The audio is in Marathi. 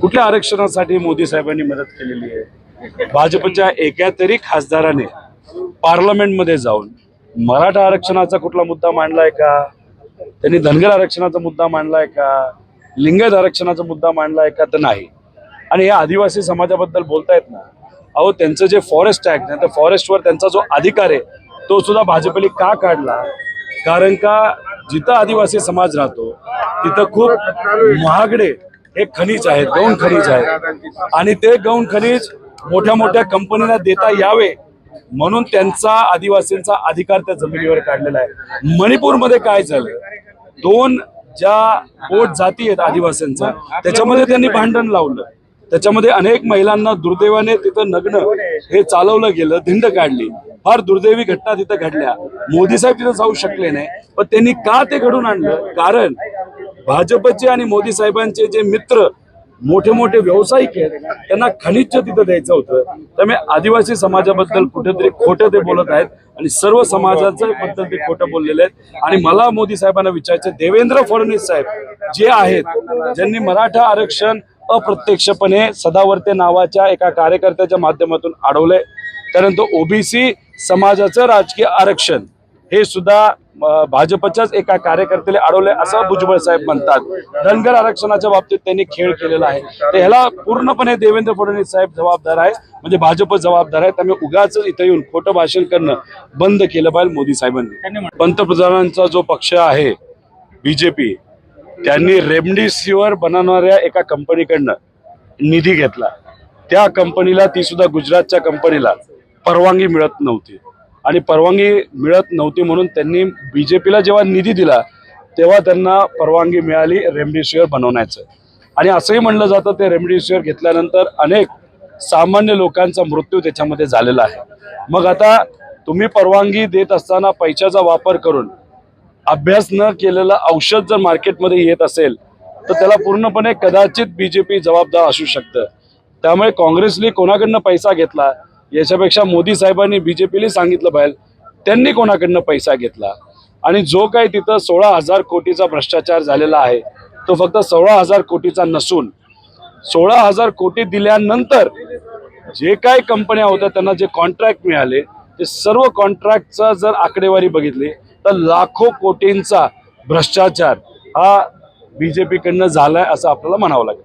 कुठल्या आरक्षणासाठी मोदी साहेबांनी मदत केलेली आहे? भाजपच्या एका तरी खासदाराने पार्लमेंटमध्ये जाऊन मराठा आरक्षणाचा कुठला मुद्दा मांडलाय का? त्यांनी धनगर आरक्षणाचा मुद्दा मांडलाय का? लिंगायत आरक्षणाचा मुद्दा मांडलाय का? तर नाही. आणि हे आदिवासी समाजाबद्दल बोलतायत ना, अहो त्यांचं जे फॉरेस्ट ऍक्ट आहे, त्या फॉरेस्टवर त्यांचा जो अधिकार आहे तो सुद्धा भाजपने का काढला? कारण का जिथं आदिवासी समाज राहतो तिथं खूप महागडे हे खनिज आहेत, गौण खनिज आहेत, आणि ते गौण खनिज मोठ्या मोठ्या कंपनीला देता यावे म्हणून त्यांचा आदिवासींचा अधिकार त्या जमिनीवर काढलेला आहे. मणिपूरमध्ये काय झालं, दोन ज्या पोट जाती आहेत आदिवासींचा त्याच्यामध्ये त्यांनी भांडण लावलं, त्याच्यामध्ये अनेक महिलांना दुर्दैवाने तिथं नग्न हे चालवलं गेलं, धिंड काढली, फार दुर्दैवी घटना तिथं घडल्या. मोदी साहेब तिथं जाऊ शकले नाही, पण त्यांनी का ते घडून आणलं? कारण भाजपचे आणि मोदी साहेबांचे जे मित्र मोठे मोठे व्यावसायिक आहेत त्यांना खनिज तिथं द्यायचं होतं. त्यामुळे आदिवासी समाजाबद्दल कुठेतरी खोटं ते बोलत आहेत आणि सर्व समाजाच्या बद्दल ते खोटं बोललेले आहेत. आणि मला मोदी साहेबांना विचारायचं, देवेंद्र फडणवीस साहेब जे आहेत, ज्यांनी मराठा आरक्षण अप्रत्यक्षपणे सदावर्ते नावाच्या एका कार्यकर्त्याच्या माध्यमातून अडवलंय, त्यानंतर ओबीसी समाजाचं राजकीय आरक्षण हे सुद्धा भाजपच्याच एका कार्यकर्त्याला अडवले असं भुजबळ साहेब म्हणतात. धनगर आरक्षणाच्या बाबतीत त्यांनी खेळ केलेला आहे. तर ह्याला पूर्णपणे देवेंद्र फडणवीस साहेब जबाबदार आहे, म्हणजे भाजप जबाबदार आहे. त्यामुळे उगाच इथं येऊन खोटं भाषण करणं बंद केलं पाहिजे मोदी साहेबांनी. पंतप्रधानांचा जो पक्ष आहे बीजेपी, त्यांनी रेमडेसिवीर बनवणाऱ्या एका कंपनीकडनं निधी घेतला. त्या कंपनीला, ती सुद्धा गुजरातच्या कंपनीला, परवानगी मिळत नव्हती आणि परवानगी मिळत नव्हती म्हणून त्यांनी बीजेपीला जेव्हा निधी दिला तेव्हा त्यांना परवानगी मिळाली रेमडेसिवीर बनवण्याचं. आणि असंही म्हणलं जातं ते रेमडेसिवीर घेतल्यानंतर अनेक सामान्य लोकांचा मृत्यू त्याच्यामध्ये झालेला आहे. मग आता तुम्ही परवानगी देत असताना पैशाचा वापर करून अभ्यास न केलेलं औषध जर मार्केटमध्ये येत असेल तर त्याला पूर्णपणे कदाचित बीजेपी जबाबदार असू शकतं. त्यामुळे काँग्रेसने कोणाकडनं पैसा घेतला याच्यापेक्षा मोदी साहेबांनी बीजेपीला सांगितलं पाहिजे त्यांनी कोणाकडनं पैसा घेतला. आणि जो काही तिथं 16,000 कोटीचा भ्रष्टाचार झालेला आहे तो फक्त 16,000 कोटीचा नसून 16,000 कोटी दिल्यानंतर जे काही कंपन्या होत्या त्यांना जे कॉन्ट्रॅक्ट मिळाले ते सर्व कॉन्ट्रॅक्टचा जर आकडेवारी बघितली तर लाखो कोटींचा भ्रष्टाचार हा बीजेपीकडनं झालाय असं आपल्याला म्हणावं लागेल.